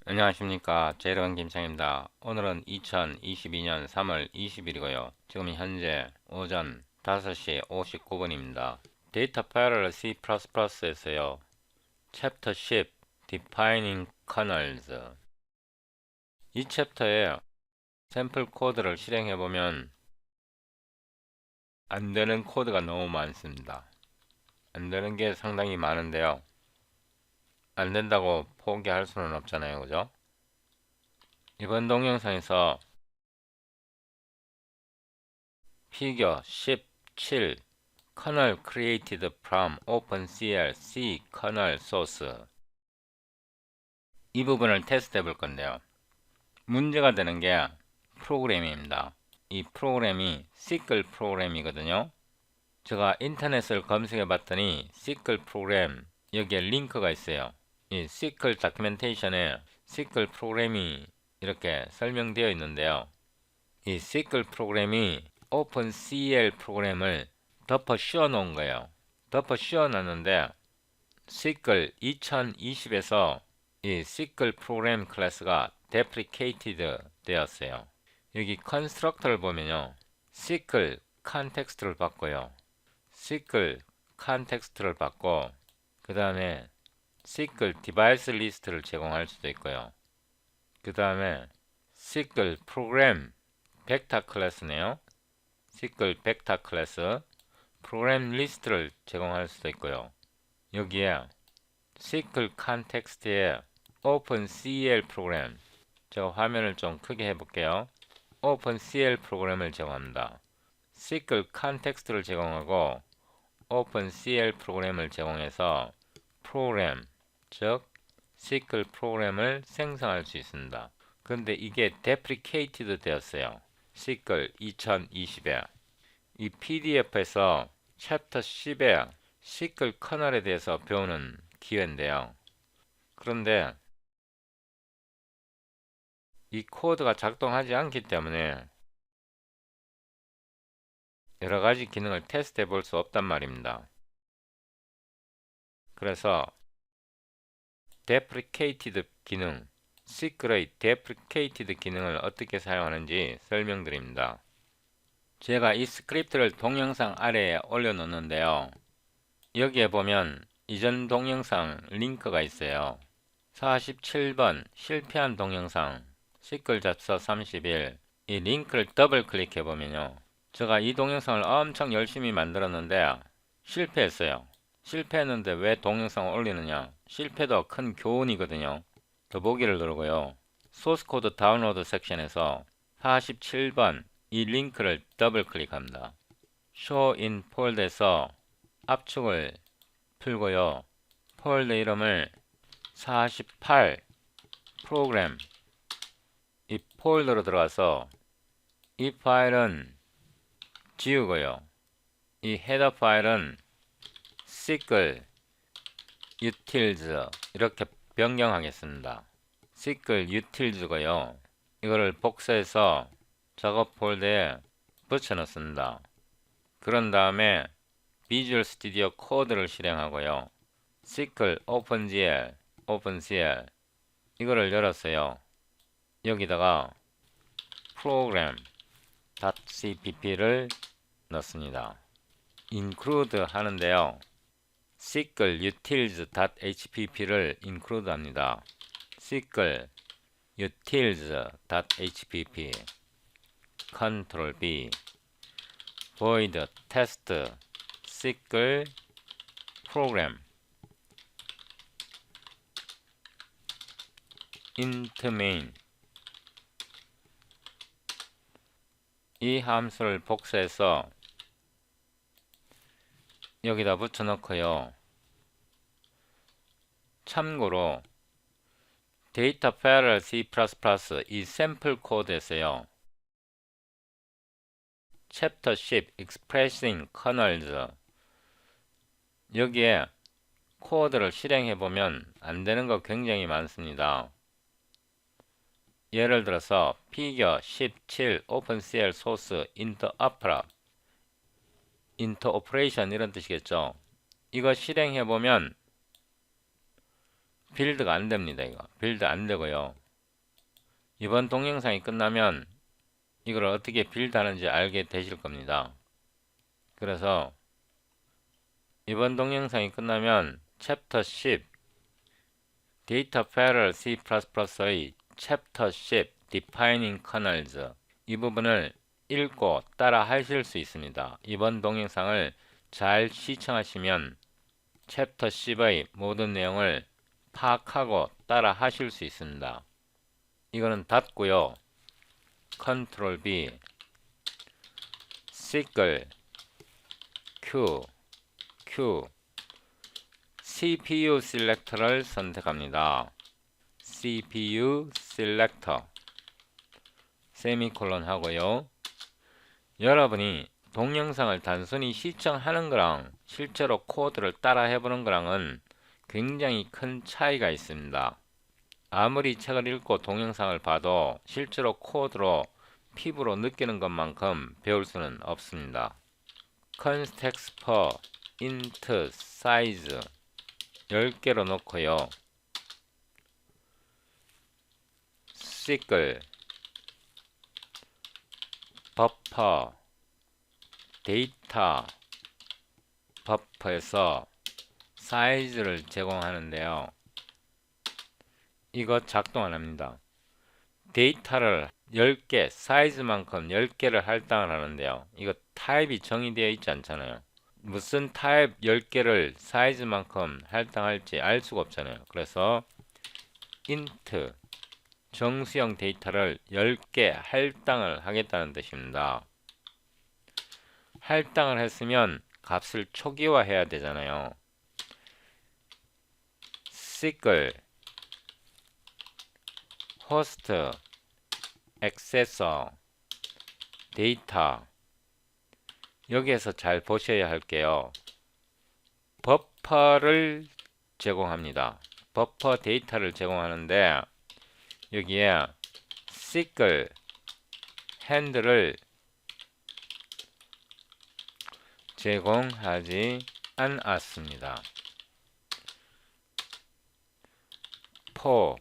안녕하십니까. 제일원 김창입니다. 오늘은 2022년 3월 20일이고요. 지금 현재 오전 5시 59분입니다. 데이터 파일럴 C++에서요. 챕터 10 Defining Kernels 이 챕터에 샘플 코드를 실행해보면 안되는 코드가 너무 많습니다. 안되는 게 상당히 많은데요. 안된다고 포기할 수는 없잖아요. 그죠? 이번 동영상에서 피겨 17 Kernel created from OpenCL C kernel source 이 부분을 테스트 해볼 건데요. 문제가 되는 게 프로그램입니다. 이 프로그램이 시클 프로그램이거든요. 제가 인터넷을 검색해 봤더니 시클 프로그램 여기에 링크가 있어요. 이 시클 다큐멘테이션에 시클 프로그램이 이렇게 설명되어 있는데요. 이 시클 프로그램이 OpenCL 프로그램을 덮어 씌워 놓은 거예요. 덮어 씌워 놨는데 시클 2020에서 이 시클 프로그램 클래스가 deprecated 되었어요. 여기 constructor를 보면요. 시클 컨텍스트를 받고요. 시클 컨텍스트를 받고 그 다음에 시클 디바이스 리스트를 제공할 수도 있고요. 그 다음에 시클 프로그램 벡터 클래스네요. 시클 벡터 클래스 프로그램 리스트를 제공할 수도 있고요. 여기에 시클 컨텍스트에 OpenCL 프로그램 제가 화면을 좀 크게 해볼게요. OpenCL 프로그램을 제공합니다. 시클 컨텍스트를 제공하고 OpenCL 프로그램을 제공해서 프로그램 즉 시클 프로그램을 생성할 수 있습니다. 그런데 이게 deprecated 되었어요. 시클 2020에 이 PDF에서 챕터 10에 시클 커널에 대해서 배우는 기회인데요. 그런데 이 코드가 작동하지 않기 때문에 여러가지 기능을 테스트 해볼 수 없단 말입니다. 그래서 deprecated 기능, 시클의 deprecated 기능을 어떻게 사용하는지 설명드립니다. 제가 이 스크립트를 동영상 아래에 올려놓는데요. 여기에 보면 이전 동영상 링크가 있어요. 47번 실패한 동영상 시클 잡서 31 이 링크를 더블 클릭해 보면요. 제가 이 동영상을 엄청 열심히 만들었는데 실패했어요. 실패했는데 왜 동영상을 올리느냐? 실패도 큰 교훈이거든요. 더보기를 누르고요. 소스 코드 다운로드 섹션에서 47번 이 링크를 더블 클릭합니다. Show in Fold에서 압축을 풀고요. 폴더 이름을 48 프로그램 이 폴더로 들어가서 이 파일은 지우고요. 이 헤더 파일은 시클 utils 이렇게 변경하겠습니다. 시클 utils고요. 이거를 복사해서 작업 폴더에 붙여 넣습니다. 그런 다음에 비주얼 스튜디오 코드를 실행하고요. 시클 OpenGL 이거를 열었어요. 여기다가 program.cpp를 넣습니다. include 하는데요. 시클 utils.hpp를 include 합니다. 시클 utils.hpp Ctrl B void test 시클 program int main 이 함수를 복사해서 여기다 붙여넣고요. 참고로 데이터 파일럴 C++ 이 샘플 코드에서요. 챕터 10 Expressing Kernels 여기에 코드를 실행해보면 안되는 거 굉장히 많습니다. 예를 들어서 피겨 17 OpenCL source into opera 인터 오퍼레이션 이런 뜻이겠죠. 이거 실행해보면 빌드가 안 됩니다. 이거 빌드 안 되고요. 이번 동영상이 끝나면 이걸 어떻게 빌드 하는지 알게 되실 겁니다. 그래서 이번 동영상이 끝나면 챕터 10 데이터 패럴 C++의 챕터 10 Defining Kernels 이 부분을 읽고 따라 하실 수 있습니다. 이번 동영상을 잘 시청하시면 챕터 10의 모든 내용을 파악하고 따라 하실 수 있습니다. 이거는 닫고요. 컨트롤 B 시클 Q CPU 셀렉터를 선택합니다. CPU 셀렉터 세미콜론 하고요. 여러분이 동영상을 단순히 시청하는 거랑 실제로 코드를 따라 해보는 거랑은 굉장히 큰 차이가 있습니다. 아무리 책을 읽고 동영상을 봐도 실제로 코드로 피부로 느끼는 것만큼 배울 수는 없습니다. context per int size 10개로 놓고요. 시클 버퍼 데이터 버퍼에서 사이즈를 제공하는데요. 이거 작동 안 합니다. 데이터를 10개, 사이즈만큼 10개를 할당을 하는데요. 이거 타입이 정의되어 있지 않잖아요. 무슨 타입 10개를 사이즈만큼 할당할지 알 수가 없잖아요. 그래서 int 정수형 데이터를 10개 할당을 하겠다는 뜻입니다. 할당을 했으면 값을 초기화해야 되잖아요. 시클 호스트 액세서 데이터 여기에서 잘 보셔야 할게요. 버퍼를 제공합니다. 버퍼 데이터를 제공하는데 여기에 시클 핸들을 제공하지 않았습니다. for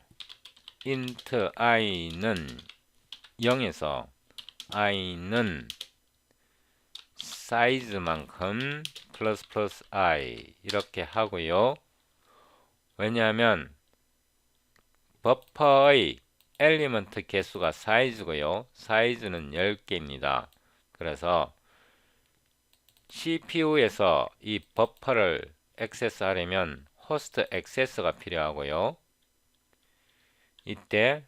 int i는 0에서 i는 사이즈만큼 플러스 i 이렇게 하고요. 왜냐하면 버퍼의 엘리먼트 개수가 사이즈고요. 사이즈는 10개입니다. 그래서 CPU에서 이 버퍼를 액세스하려면 호스트 액세스가 필요하고요. 이때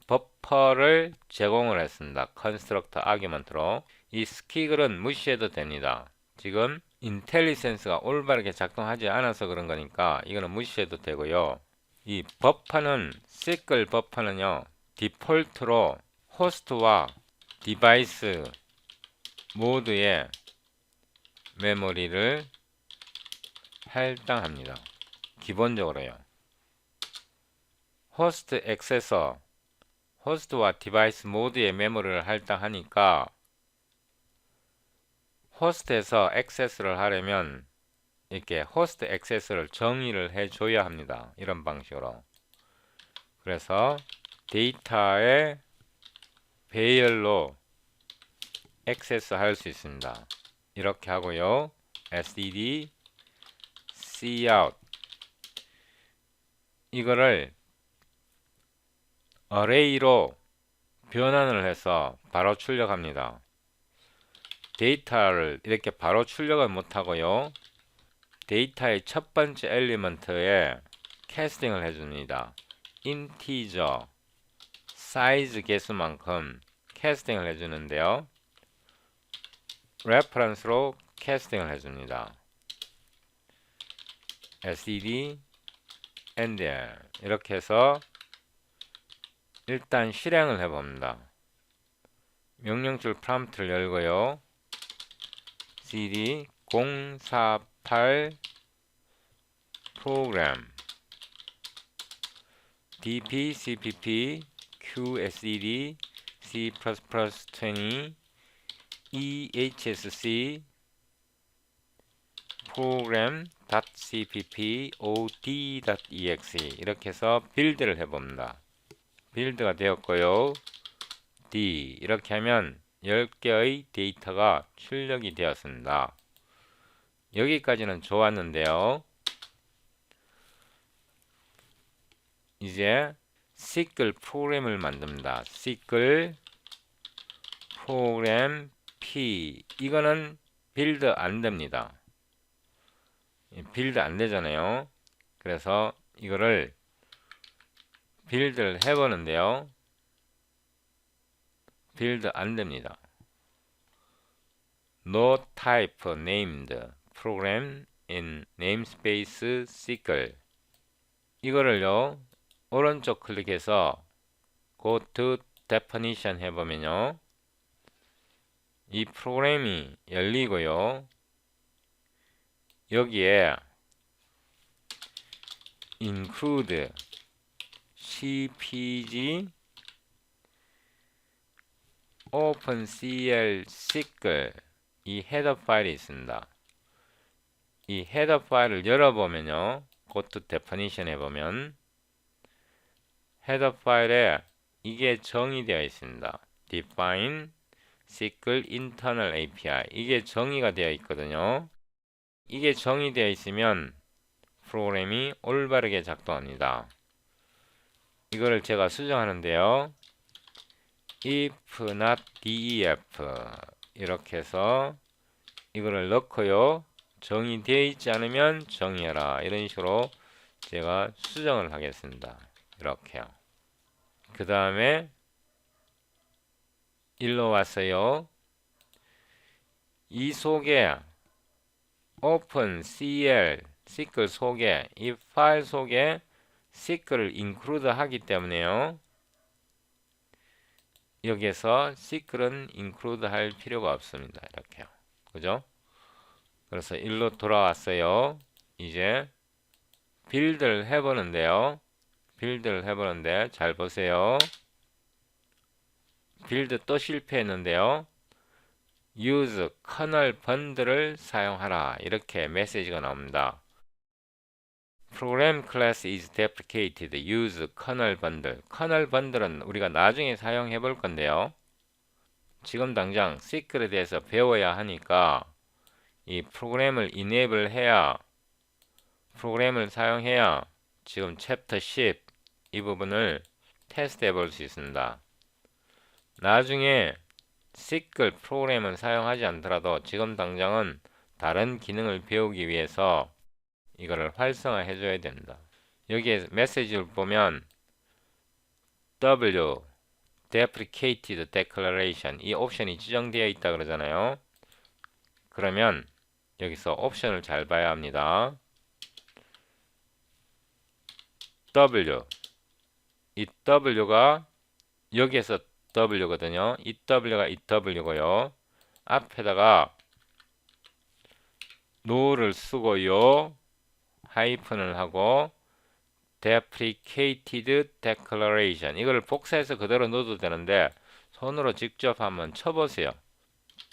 버퍼를 제공을 했습니다. 컨스트럭터 아규먼트로. 이 스키글은 무시해도 됩니다. 지금 인텔리센스가 올바르게 작동하지 않아서 그런 거니까 이거는 무시해도 되고요. 이 버퍼는 시클 버퍼는요. 디폴트로 호스트와 디바이스 모두의 메모리를 할당합니다. 기본적으로요. 호스트 액세서 호스트와 디바이스 모두의 메모리를 할당하니까 호스트에서 액세스를 하려면 이렇게 호스트 액세스를 정의를 해줘야 합니다. 이런 방식으로. 그래서 데이터의 배열로 액세스 할 수 있습니다. 이렇게 하고요. SDD cout 이거를 array로 변환을 해서 바로 출력합니다. 데이터를 이렇게 바로 출력을 못하고요. 데이터의 첫 번째 엘리먼트에 캐스팅을 해줍니다. 인티저 사이즈 개수만큼 캐스팅을 해주는데요. 레퍼런스로 캐스팅을 해줍니다. SDD NDR 이렇게 해서 일단 실행을 해봅니다. 명령줄 프롬프트를 열고요. cd 048 프로그램 dp cpp qsed c++20 ehsc program cppod.exe 이렇게 해서 빌드를 해봅니다. 빌드가 되었고요. D 이렇게 하면 10개의 데이터가 출력이 되었습니다. 여기까지는 좋았는데요. 이제 SQL 프로그램을 만듭니다. SQL 프로그램 P 이거는 빌드 안 됩니다. 빌드 안 되잖아요. 그래서 이거를 빌드를 해보는데요. 빌드 안 됩니다. No type named program in namespace SQL 이거를요 오른쪽 클릭해서 Go to definition 해보면요 이 프로그램이 열리고요 여기에 include cpg opencl SQL 이 헤더 파일이 있습니다. 이 헤더 파일을 열어보면요 go to definition 해보면 헤더 파일에 이게 정의되어 있습니다. define SQL internal API 이게 정의가 되어 있거든요. 이게 정의되어 있으면 프로그램이 올바르게 작동합니다. 이거를 제가 수정하는데요. if not def 이렇게 해서 이거를 넣고요. 정의되어 있지 않으면 정의해라. 이런 식으로 제가 수정을 하겠습니다. 이렇게요. 그 다음에 일로 왔어요. 이 속에 opencl SQL 속에 이 파일 속에 SQL을 include 하기 때문에요. 여기에서 SQL은 include 할 필요가 없습니다. 이렇게요. 그죠? 그래서 일로 돌아왔어요. 이제 빌드를 해보는데요. 빌드를 해보는데 잘 보세요. 빌드 또 실패했는데요. use kernel bundle을 사용하라. 이렇게 메시지가 나옵니다. program class is deprecated. use kernel bundle. kernel bundle은 우리가 나중에 사용해 볼 건데요. 지금 당장 SQL에 대해서 배워야 하니까 이 프로그램을 enable 해야 프로그램을 사용해야 지금 챕터 10 이 부분을 테스트해 볼 수 있습니다. 나중에 SQL 프로그램을 사용하지 않더라도 지금 당장은 다른 기능을 배우기 위해서 이거를 활성화해 줘야 됩니다. 여기에 메시지를 보면 W deprecated declaration 이 옵션이 지정되어 있다 그러잖아요. 그러면 여기서 옵션을 잘 봐야 합니다. W 이 W가 여기에서 W거든요. 이 W가 이 W고요. 앞에다가 no를 쓰고요. 하이픈을 하고 deprecated declaration 이걸 복사해서 그대로 넣어도 되는데 손으로 직접 한번 쳐보세요.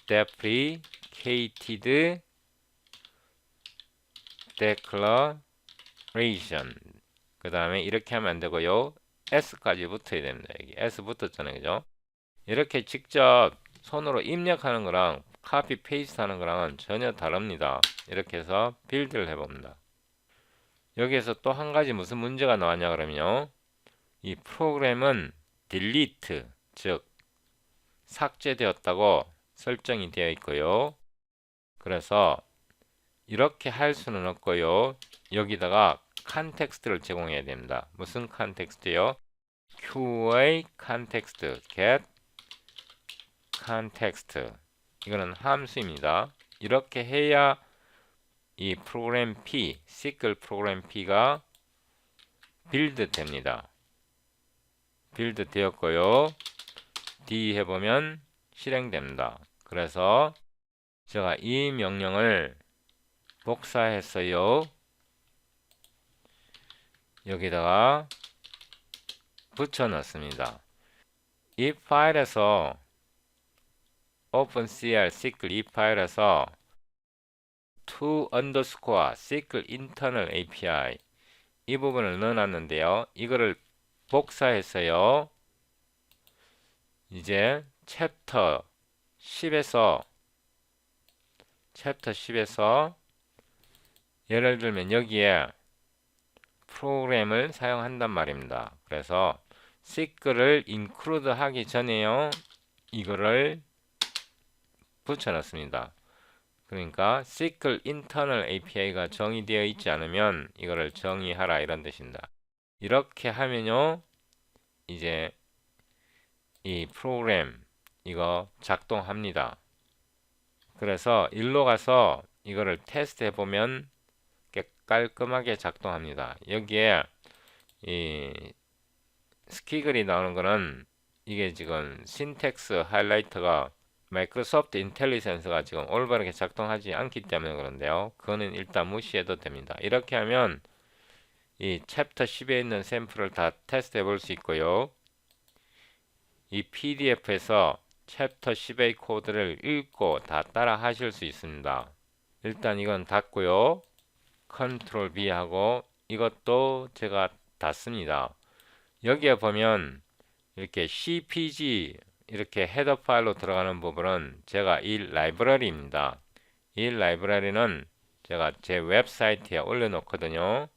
deprecated declaration 그 다음에 이렇게 하면 안 되고요. S까지 붙어야 됩니다. 여기 S 붙었잖아요. 그죠? 이렇게 직접 손으로 입력하는 거랑 카피 페이스트 하는 거랑은 전혀 다릅니다. 이렇게 해서 빌드를 해봅니다. 여기에서 또 한 가지 무슨 문제가 나왔냐 그러면요. 이 프로그램은 delete 즉 삭제되었다고 설정이 되어 있고요. 그래서 이렇게 할 수는 없고요. 여기다가 컨텍스트를 제공해야 됩니다. 무슨 컨텍스트요? QA context, get context 이거는 함수입니다. 이렇게 해야 이 프로그램 P, SQL 프로그램 P가 빌드 됩니다. 빌드 되었고요. D 해보면 실행됩니다. 그래서 제가 이 명령을 복사했어요. 여기다가 붙여 넣습니다. 이 파일에서 opencl SQL 이 파일에서 to underscore SQL internal API 이 부분을 넣어놨는데요. 이거를 복사해서요. 이제 챕터 10에서 예를 들면 여기에 프로그램을 사용한단 말입니다. 그래서 SQL을 include 하기 전에요. 이거를 붙여놨습니다. 그러니까 SQL internal API가 정의되어 있지 않으면 이거를 정의하라 이런 뜻입니다. 이렇게 하면요. 이제 이 프로그램 이거 작동합니다. 그래서 일로 가서 이거를 테스트 해보면 깔끔하게 작동합니다. 여기에 이 스키글이 나오는 거는 이게 지금 신텍스 하이라이터가 마이크로소프트 인텔리전스가 지금 올바르게 작동하지 않기 때문에 그런데요. 그거는 일단 무시해도 됩니다. 이렇게 하면 이 챕터 10에 있는 샘플을 다 테스트 해볼 수 있고요. 이 PDF에서 챕터 10의 코드를 읽고 다 따라 하실 수 있습니다. 일단 이건 닫고요. 컨트롤 B 하고 이것도 제가 닫습니다. 여기에 보면 이렇게 CPG 이렇게 헤더 파일로 들어가는 부분은 제가 이 라이브러리입니다. 이 라이브러리는 제가 제 웹사이트에 올려놓거든요.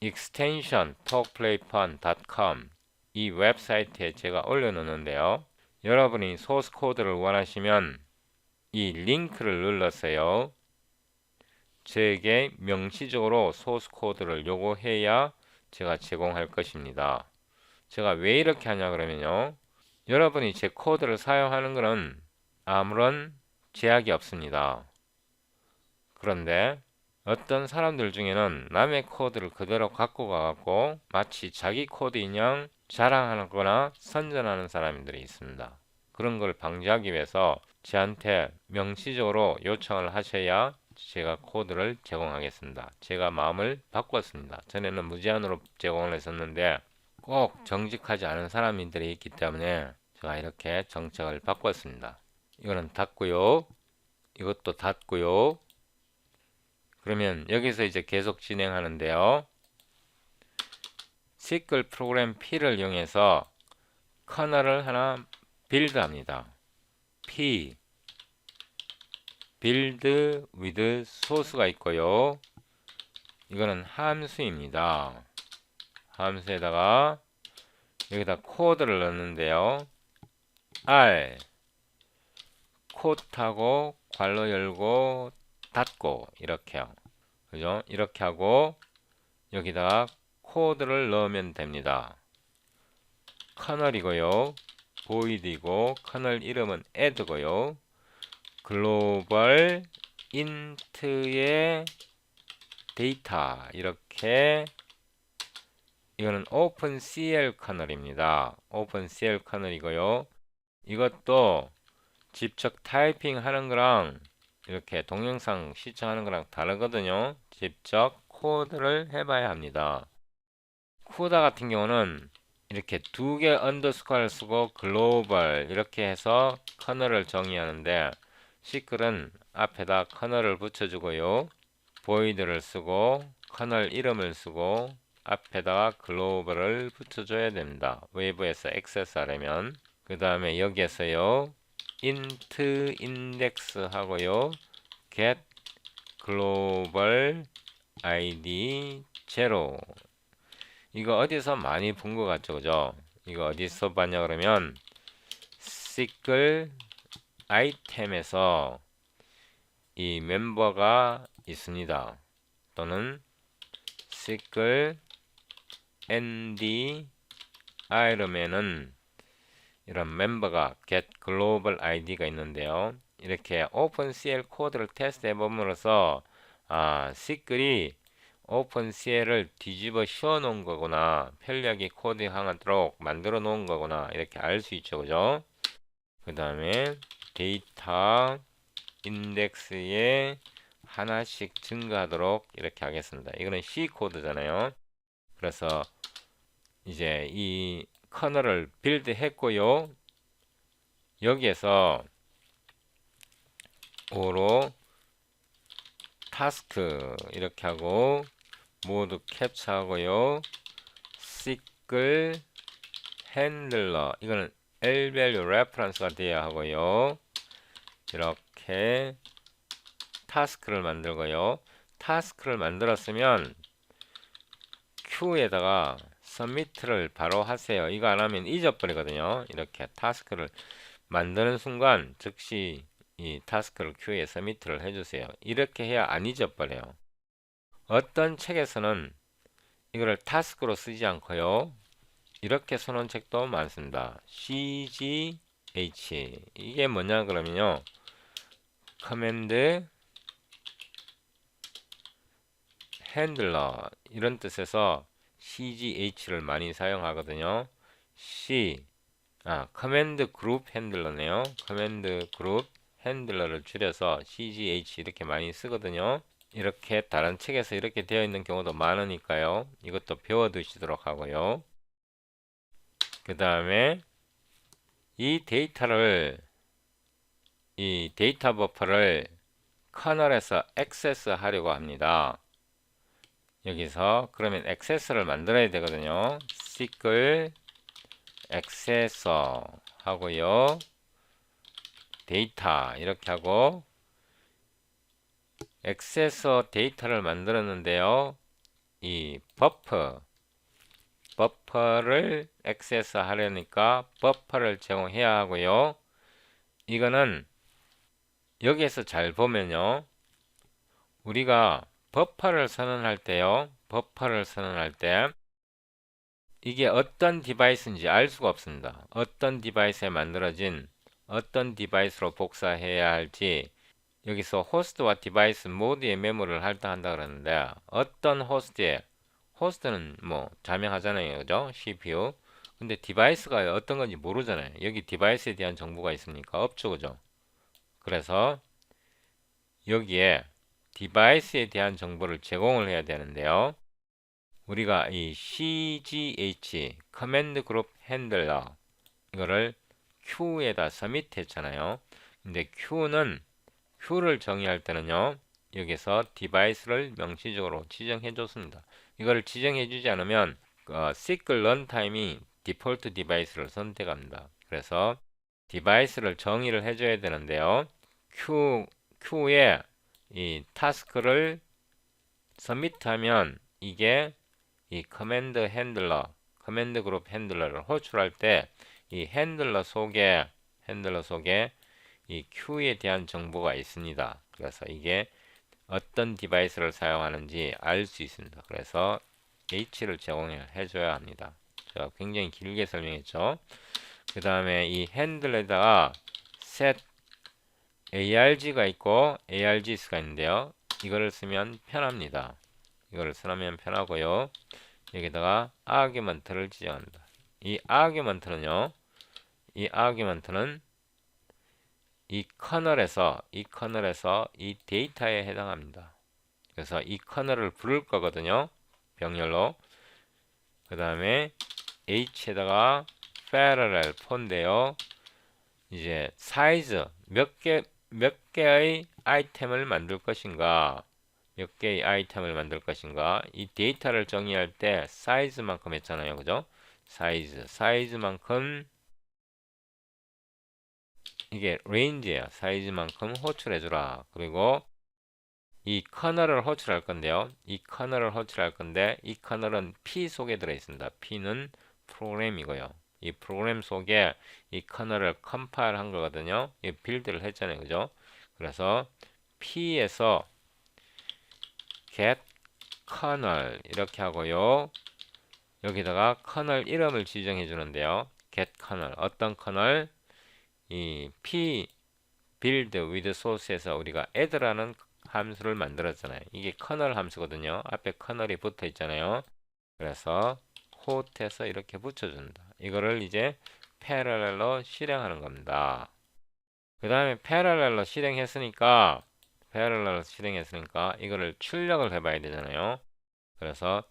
extension talkplayfun.com 이 웹사이트에 제가 올려놓는데요. 여러분이 소스 코드를 원하시면 이 링크를 눌러서요. 제게 명시적으로 소스 코드를 요구해야 제가 제공할 것입니다. 제가 왜 이렇게 하냐 그러면요. 여러분이 제 코드를 사용하는 것은 아무런 제약이 없습니다. 그런데 어떤 사람들 중에는 남의 코드를 그대로 갖고 가갖고 마치 자기 코드인 양 자랑하거나 선전하는 사람들이 있습니다. 그런 걸 방지하기 위해서 저한테 명시적으로 요청을 하셔야 제가 코드를 제공하겠습니다. 제가 마음을 바꿨습니다. 전에는 무제한으로 제공을 했었는데 꼭 정직하지 않은 사람들이 있기 때문에 제가 이렇게 정책을 바꿨습니다. 이거는 닫고요. 이것도 닫고요. 그러면 여기서 이제 계속 진행하는데요. SQL 프로그램 P를 이용해서 커널을 하나 빌드합니다. P build with source가 있고요. 이거는 함수입니다. 함수에다가 여기다 코드를 넣는데요. R 콧하고 괄호 열고 닫고 이렇게요. 그죠? 이렇게 하고 여기다가 코드를 넣으면 됩니다. 커널이고요. void이고 커널 이름은 add고요. 글로벌 int의 데이터 이렇게 이거는 OpenCL 커널입니다. OpenCL 커널이고요. 이것도 직접 타이핑 하는 거랑 이렇게 동영상 시청하는 거랑 다르거든요. 직접 코드를 해봐야 합니다. 쿠다 같은 경우는 이렇게 두 개 언더스코어를 쓰고 글로벌 이렇게 해서 커널을 정의하는데 시클은 앞에다 커널을 붙여주고요. void를 쓰고 커널 이름을 쓰고 앞에다가 글로벌을 붙여줘야 됩니다. 웨이브에서 액세스하려면 그 다음에 여기에서요 int index 하고요 get global id 0 이거 어디서 많이 본 것 같죠 그죠? 이거 어디서 봤냐 그러면 SQL 아이템에서 이 멤버가 있습니다. 또는 SQL ND ironman은 이런 멤버가 get global id가 있는데요. 이렇게 OpenCL 코드를 테스트 해봄으로써 SQL이 OpenCL을 뒤집어 씌워 놓은 거구나, 편리하게 코딩하도록 만들어 놓은 거구나 이렇게 알 수 있죠 그죠? 그 다음에 데이터 인덱스에 하나씩 증가하도록 이렇게 하겠습니다. 이거는 C 코드잖아요. 그래서 이제 이 커널을 빌드 했고요. 여기에서 O로 타스크 이렇게 하고 모두 캡처하고요. 시클 핸들러 이거는 L-value reference가 되어야 하고요. 이렇게 타스크를 만들고요. 타스크를 만들었으면 Q에다가 submit를 바로 하세요. 이거 안 하면 잊어버리거든요. 이렇게 타스크를 만드는 순간 즉시 이 타스크를 Q에 submit를 해주세요. 이렇게 해야 안 잊어버려요. 어떤 책에서는 이거를 타스크로 쓰지 않고요. 이렇게 써놓은 책도 많습니다. CGH 이게 뭐냐 그러면요. 커맨드 핸들러 이런 뜻에서 CGH를 많이 사용하거든요. 커맨드 그룹 핸들러네요. 커맨드 그룹 핸들러를 줄여서 CGH 이렇게 많이 쓰거든요. 이렇게 다른 책에서 이렇게 되어 있는 경우도 많으니까요. 이것도 배워 두시도록 하고요. 그 다음에 이 데이터 버퍼를 커널에서 액세스 하려고 합니다. 여기서 그러면 액세스를 만들어야 되거든요. SQL 액세서 하고요. 데이터 이렇게 하고 액세서 데이터를 만들었는데요. 이 버퍼를 액세스 하려니까 버퍼를 제공해야 하고요. 이거는 여기에서 잘 보면요. 우리가 버퍼를 선언할 때요. 버퍼를 선언할 때 이게 어떤 디바이스인지 알 수가 없습니다. 어떤 디바이스에 만들어진 어떤 디바이스로 복사해야 할지 여기서 호스트와 디바이스 모두의 메모를 할당한다 그러는데 어떤 호스트는 뭐 자명하잖아요. 그죠? CPU. 근데 디바이스가 어떤 건지 모르잖아요. 여기 디바이스에 대한 정보가 있습니까? 없죠. 그죠? 그래서 여기에 디바이스에 대한 정보를 제공을 해야 되는데요. 우리가 이 CGH 커맨드 그룹 핸들러 이거를 Q에다 서밋 했잖아요. 근데 Q를 정의할 때는요. 여기서 디바이스를 명시적으로 지정해 줬습니다. 이거를 지정해 주지 않으면 SQL 런타임이 디폴트 디바이스를 선택합니다. 그래서 디바이스를 정의를 해줘야 되는데요. Q에 이 타스크를 서밋하면 이게 이 커맨드 그룹 핸들러를 호출할 때 이 핸들러 속에 이 Q에 대한 정보가 있습니다. 그래서 이게 어떤 디바이스를 사용하는지 알 수 있습니다. 그래서 H를 제공해 줘야 합니다. 제가 굉장히 길게 설명했죠. 그 다음에 이 핸들에다가 set arg가 있고 args가 있는데요. 이거를 쓰면 편합니다. 이거를 쓰면 편하고요. 여기다가 아규먼트를 지정합니다. 이 아규먼트는 이 커널에서 이 데이터에 해당합니다. 그래서 이 커널을 부를 거거든요. 병렬로. 그 다음에 h에다가 parallel 폰데요. 이제 사이즈 몇 개의 아이템을 만들 것인가 이 데이터를 정의할 때 사이즈만큼 했잖아요. 그죠? 사이즈만큼 이게 레인지예요. 사이즈만큼 호출해주라. 그리고 이 커널을 호출할 건데요. 이 커널은 P 속에 들어있습니다. P는 프로그램이고요. 이 프로그램 속에 이 커널을 컴파일 한 거거든요. 이 빌드를 했잖아요. 그죠? 그래서 P에서 get kernel 이렇게 하고요. 여기다가 커널 이름을 지정해 주는데요. get kernel 어떤 커널 이 p build with source에서 우리가 add라는 함수를 만들었잖아요. 이게 커널 함수거든요. 앞에 커널이 붙어 있잖아요. 그래서 hot에서 이렇게 붙여준다. 이거를 이제 parallel로 실행하는 겁니다. 그 다음에 parallel로 실행했으니까 이거를 출력을 해봐야 되잖아요. 그래서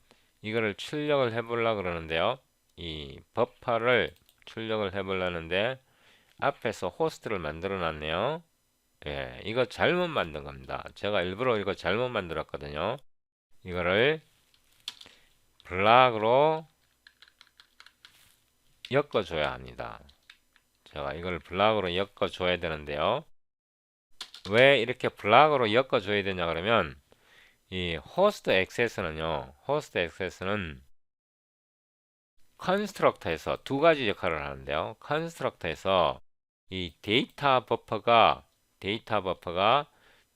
이거를 출력을 해보려고 그러는데요. 이 버퍼를 출력을 해보려는데 앞에서 호스트를 만들어 놨네요. 예, 이거 잘못 만든 겁니다. 제가 일부러 이거 잘못 만들었거든요. 이거를 블락으로 엮어줘야 합니다. 제가 이걸 블락으로 엮어줘야 되는데요. 왜 이렇게 블락으로 엮어줘야 되냐 그러면 이 호스트 액세스는요. 호스트 액세스는 컨스트럭터에서 두 가지 역할을 하는데요. 컨스트럭터에서 이 데이터 버퍼가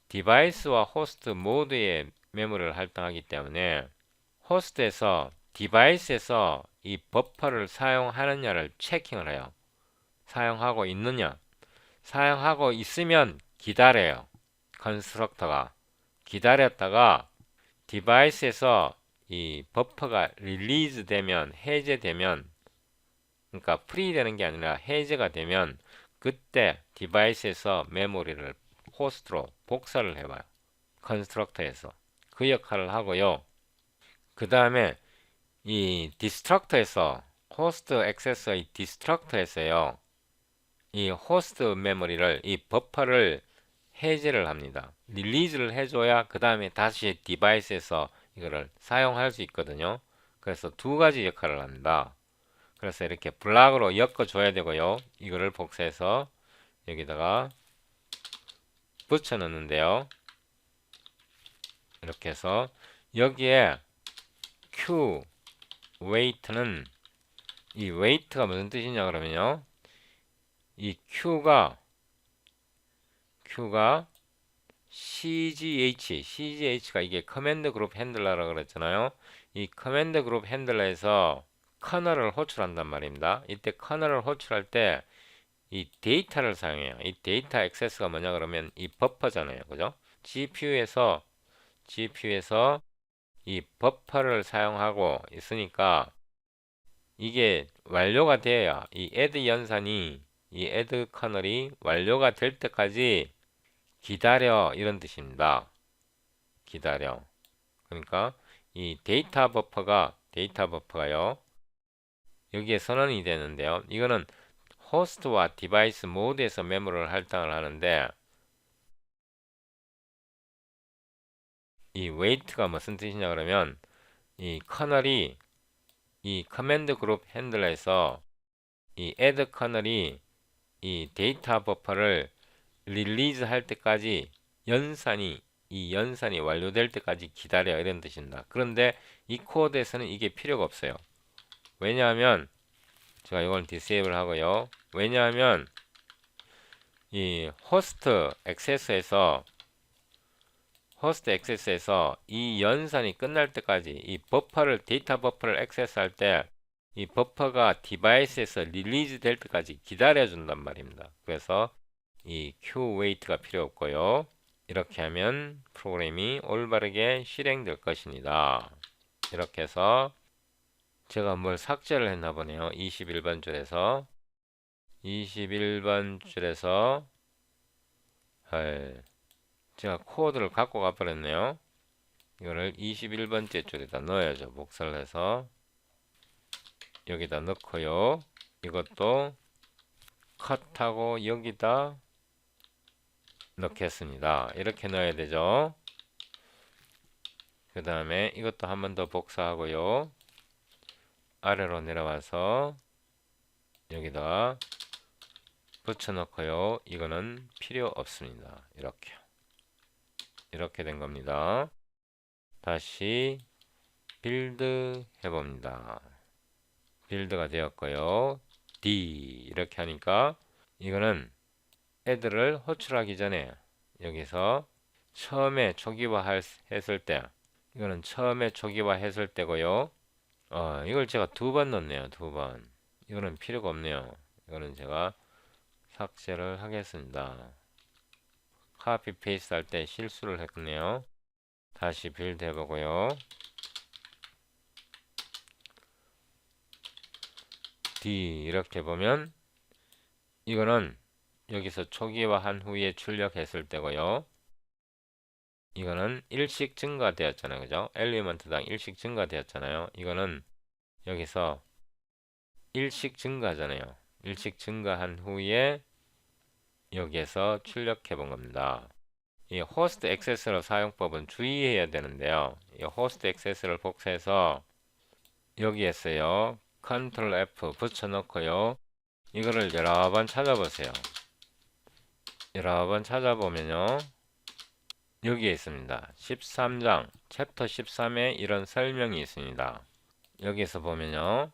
디바이스와 호스트 모두의 메모리를 할당하기 때문에 호스트에서 디바이스에서 이 버퍼를 사용하느냐를 체킹을 해요. 사용하고 있느냐. 사용하고 있으면 기다려요. 컨스트럭터가 기다렸다가 디바이스에서 이 버퍼가 릴리즈 되면 해제되면 그러니까 프리 되는 게 아니라 해제가 되면 그때 디바이스에서 메모리를 호스트로 복사를 해봐요. 컨스트럭터에서 그 역할을 하고요. 그 다음에 이 디스트럭터에서 호스트 액세서의 디스트럭터에서요. 이 호스트 메모리를 이 버퍼를 해제를 합니다. 릴리즈를 해줘야 그 다음에 다시 디바이스에서 이거를 사용할 수 있거든요. 그래서 두 가지 역할을 합니다. 그래서 이렇게 블락으로 엮어줘야 되고요. 이거를 복사해서 여기다가 붙여 넣는데요. 이렇게 해서 여기에 Q weight는 이 weight가 무슨 뜻이냐 그러면요. 이 Q가 CGH가 이게 커맨드 그룹 핸들러라고 그랬잖아요. 이 커맨드 그룹 핸들러에서 커널을 호출한단 말입니다. 이때 커널을 호출할 때 이 데이터를 사용해요. 이 데이터 액세스가 뭐냐 그러면 이 버퍼잖아요. 그죠? GPU에서 이 버퍼를 사용하고 있으니까 이게 완료가 돼야 이 add 커널이 완료가 될 때까지 기다려 이런 뜻입니다. 기다려. 그러니까 이 데이터 버퍼가요. 여기에 선언이 되는데요. 이거는 호스트와 디바이스 모두에서 메모리를 할당을 하는데 이 weight가 무슨 뜻이냐 그러면 이 커널이 이 커맨드 그룹 핸들러에서 이 add 커널이 이 데이터 버퍼를 릴리즈 할 때까지 이 연산이 완료될 때까지 기다려 이런 뜻입니다. 그런데 이 코드에서는 이게 필요가 없어요. 왜냐하면 제가 이걸 디세이블 하고요. 왜냐하면 이 호스트 액세스에서 이 연산이 끝날 때까지 이 데이터 버퍼를 액세스할 때 이 버퍼가 디바이스에서 릴리즈 될 때까지 기다려 준단 말입니다. 그래서 이 QWait가 필요 없고요. 이렇게 하면 프로그램이 올바르게 실행될 것입니다. 이렇게 해서 제가 뭘 삭제를 했나 보네요. 21번 줄에서 제가 코드를 갖고 가버렸네요. 이거를 21번째 줄에다 넣어야죠. 복사를 해서 여기다 넣고요. 이것도 컷하고 여기다 넣겠습니다. 이렇게 넣어야 되죠. 그 다음에 이것도 한 번 더 복사하고요. 아래로 내려와서 여기다 붙여 넣고요. 이거는 필요 없습니다. 이렇게 된 겁니다. 다시 빌드 해봅니다. 빌드가 되었고요. D 이렇게 하니까 이거는 애들을 호출하기 전에 여기서 처음에 초기화 했을 때 이거는 처음에 초기화 했을 때고요. 이걸 제가 두 번 넣었네요. 두 번. 이거는 필요가 없네요. 이거는 제가 삭제를 하겠습니다. 카피 페이스트 할 때 실수를 했네요. 다시 빌드 해보고요. D 이렇게 보면 이거는 여기서 초기화한 후에 출력했을 때고요. 이거는 일씩 증가되었잖아요. 그죠? 엘리먼트당 일씩 증가되었잖아요. 이거는 여기서 일씩 증가잖아요. 일씩 증가한 후에 여기에서 출력해 본 겁니다. 이 호스트 액세스럴 사용법은 주의해야 되는데요. 이 호스트 액세스를 복사해서 여기에서요. 컨트롤 F 붙여놓고요. 이거를 여러 번 찾아보세요. 여러 번 찾아보면요. 여기에 있습니다. 13장, 챕터 13에 이런 설명이 있습니다. 여기서 보면요.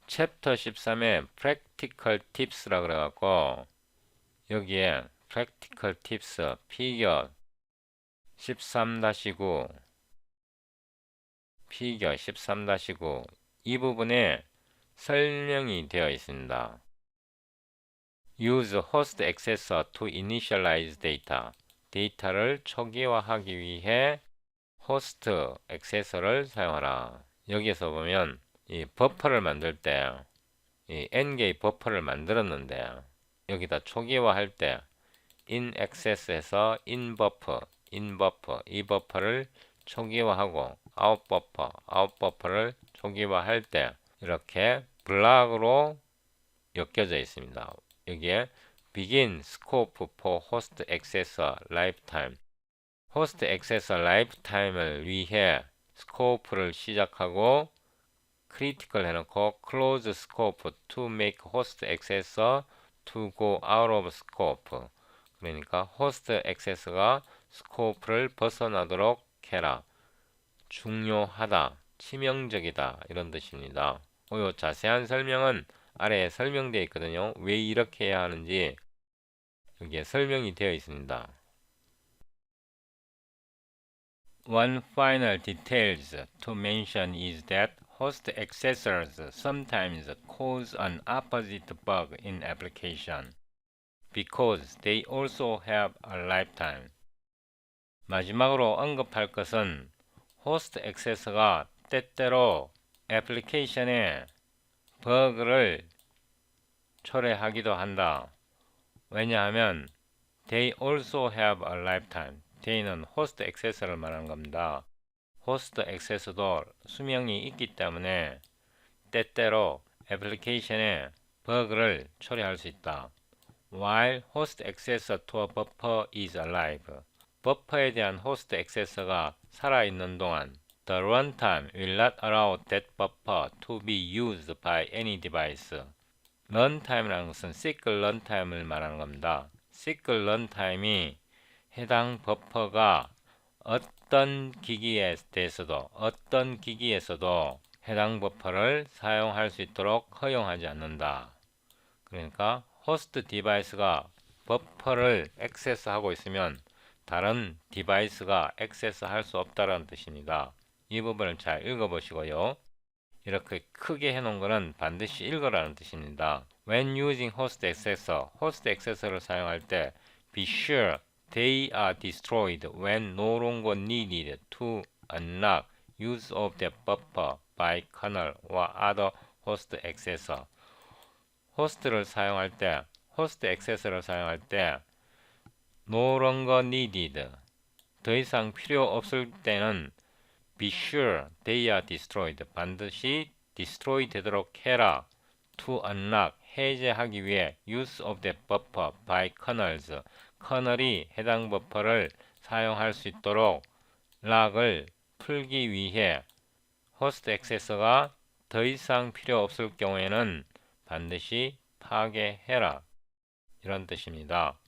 챕터 13에 Practical Tips라 그래갖고 여기에 Practical Tips 피겨 13-9 피겨 13-9 이 부분에 설명이 되어 있습니다. Use host accessor to initialize data. 데이터를 초기화하기 위해 호스트 액세서를 사용하라. 여기에서 보면 이 버퍼를 만들 때 이 n개의 버퍼를 만들었는데 여기다 초기화할 때 in access에서 in buffer 이 버퍼를 초기화하고 out 버퍼를 초기화할 때 이렇게 블락으로 엮여져 있습니다. 여기에 begin scope for host accessor lifetime 호스트 액세서 라이프타임을 위해 스코프를 시작하고 크리티컬 해놓고 close scope to make host accessor to go out of scope 그러니까 호스트 액세서가 스코프를 벗어나도록 해라. 중요하다, 치명적이다 이런 뜻입니다. 요 자세한 설명은 아래에 설명되어 있거든요. 왜 이렇게 해야 하는지 여기에 설명이 되어 있습니다. One final details to mention is that host accessors sometimes cause an opposite bug in application because they also have a lifetime. 마지막으로 언급할 것은 호스트 액세서가 때때로 애플리케이션에 버그를 초래하기도 한다. 왜냐하면 they also have a lifetime. they는 호스트 액세서를 말하는 겁니다. 호스트 액세서도 수명이 있기 때문에 때때로 애플리케이션에 버그를 처리할 수 있다. While host accessor to a buffer is alive. 버퍼에 대한 호스트 액세서가 살아있는 동안 the runtime will not allow that buffer to be used by any device. 런타임이라는 것은 시클 런타임을 말하는 겁니다. 시클 런타임이 해당 버퍼가 어떤 기기에서도 해당 버퍼를 사용할 수 있도록 허용하지 않는다. 그러니까 호스트 디바이스가 버퍼를 액세스하고 있으면 다른 디바이스가 액세스할 수 없다는 뜻입니다. 이 부분을 잘 읽어보시고요. 이렇게 크게 해놓은 것은 반드시 읽으라는 뜻입니다. When using host accessor, 호스트 액세서를 사용할 때 be sure they are destroyed when no longer needed to unlock use of the buffer by kernel or other host accessor. 호스트 액세서를 사용할 때 no longer needed 더 이상 필요 없을 때는 be sure they are destroyed 반드시 destroy 되도록 해라. to unlock 해제하기 위해 use of the buffer by kernels 커널이 해당 버퍼를 사용할 수 있도록 락을 풀기 위해 호스트 액세서가 더 이상 필요 없을 경우에는 반드시 파괴해라. 이런 뜻입니다.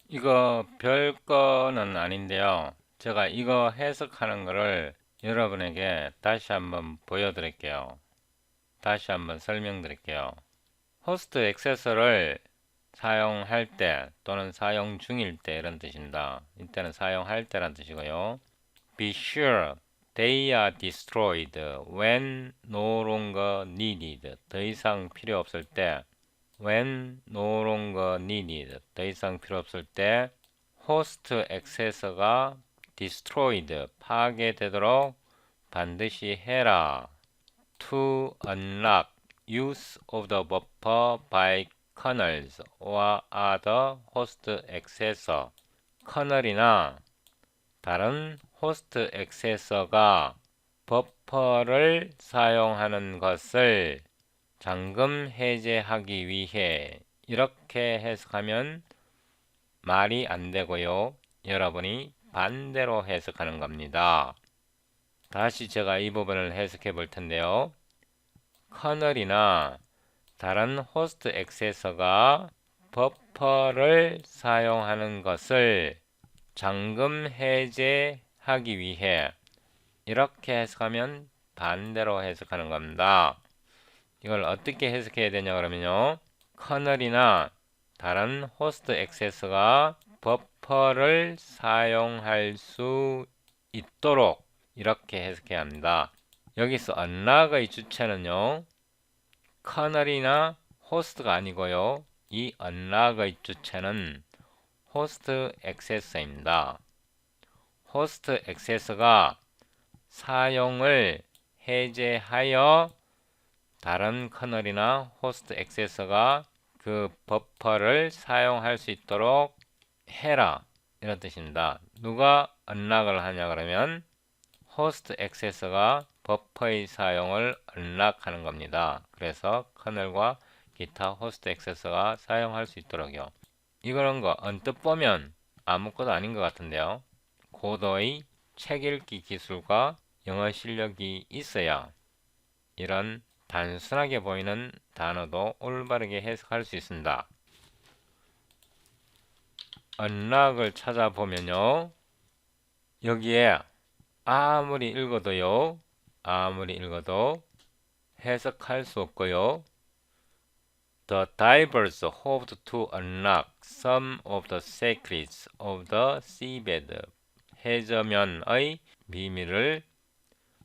이거 별거는 아닌데요. 제가 이거 해석하는 거를 여러분에게 다시 한번 보여드릴게요. 다시 한번 설명드릴게요. 호스트 액세서를 사용할 때 또는 사용 중일 때 이런 뜻입니다. 이때는 사용할 때란 뜻이고요. Be sure they are destroyed when no longer needed. 더 이상 필요 없을 때 when no longer needed. 더 이상 필요 없을 때 호스트 액세서가 destroyed. 파괴되도록 반드시 해라. To unlock use of the buffer by kernels or other host accessor. 커널이나 다른 호스트 액세서가 버퍼를 사용하는 것을 잠금 해제하기 위해 이렇게 해석하면 말이 안 되고요. 여러분이 반대로 해석하는 겁니다. 다시 제가 이 부분을 해석해 볼 텐데요. 커널이나 다른 호스트 액세서가 버퍼를 사용하는 것을 잠금 해제하기 위해 이렇게 해석하면 반대로 해석하는 겁니다. 이걸 어떻게 해석해야 되냐 그러면요. 커널이나 다른 호스트 액세서가 버퍼를 사용할 수 있도록 이렇게 해석해야 합니다. 여기서 unlock의 주체는요. 커널이나 호스트가 아니고요. 이 unlock의 주체는 호스트 액세서입니다. 호스트 액세서가 사용을 해제하여 다른 커널이나 호스트 액세서가 그 버퍼를 사용할 수 있도록 해라 이런 뜻입니다. 누가 unlock을 하냐 그러면 호스트 액세서가 버퍼의 사용을 unlock하는 겁니다. 그래서 커널과 기타 호스트 액세서가 사용할 수 있도록요. 이런 거 언뜻 보면 아무것도 아닌 것 같은데요. 고도의 책 읽기 기술과 영어 실력이 있어야 이런 단순하게 보이는 단어도 올바르게 해석할 수 있습니다. unlock을 찾아보면요. 여기에 아무리 읽어도 해석할 수 없고요. The divers hoped to unlock some of the secrets of the seabed. 해저면의 비밀을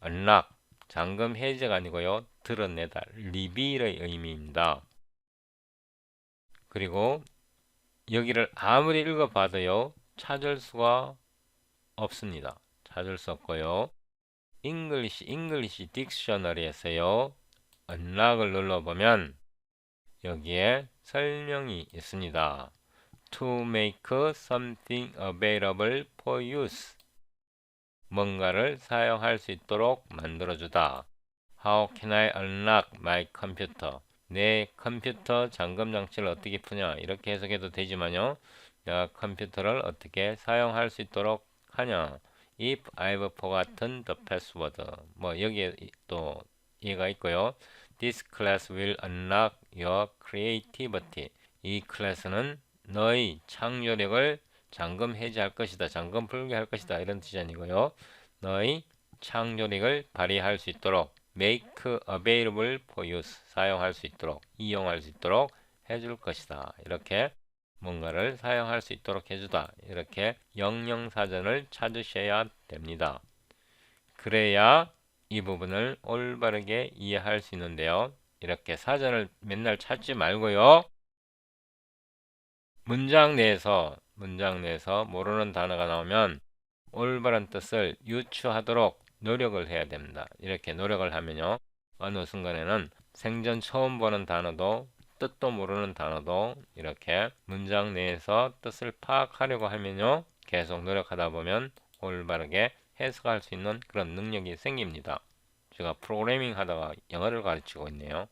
unlock, 잠금 해제가 아니고요. 드러내다, 리빌의 의미입니다. 그리고 여기를 아무리 읽어봐도요. 찾을 수가 없습니다. 찾을 수 없고요. English 딕셔너리에서요. unlock을 눌러보면 여기에 설명이 있습니다. To make something available for use. 뭔가를 사용할 수 있도록 만들어주다. How can I unlock my computer? 내 컴퓨터 잠금 장치를 어떻게 푸냐 이렇게 해석해도 되지만요. 내가 컴퓨터를 어떻게 사용할 수 있도록 하냐. If I've forgotten the password. 뭐 여기에 또 얘가 있고요. This class will unlock your creativity. 이 클래스는 너의 창조력을 잠금 해제할 것이다. 잠금 불개할 것이다. 이런 뜻이 아니고요. 너의 창조력을 발휘할 수 있도록 make available for use. 사용할 수 있도록, 이용할 수 있도록 해줄 것이다. 이렇게 뭔가를 사용할 수 있도록 해주다. 이렇게 영영사전을 찾으셔야 됩니다. 그래야 이 부분을 올바르게 이해할 수 있는데요. 이렇게 사전을 맨날 찾지 말고요. 문장 내에서 모르는 단어가 나오면 올바른 뜻을 유추하도록 노력을 해야 됩니다. 이렇게 노력을 하면요. 어느 순간에는 생전 처음 보는 단어도 뜻도 모르는 단어도 이렇게 문장 내에서 뜻을 파악하려고 하면요. 계속 노력하다 보면 올바르게 해석할 수 있는 그런 능력이 생깁니다. 제가 프로그래밍 하다가 영어를 가르치고 있네요.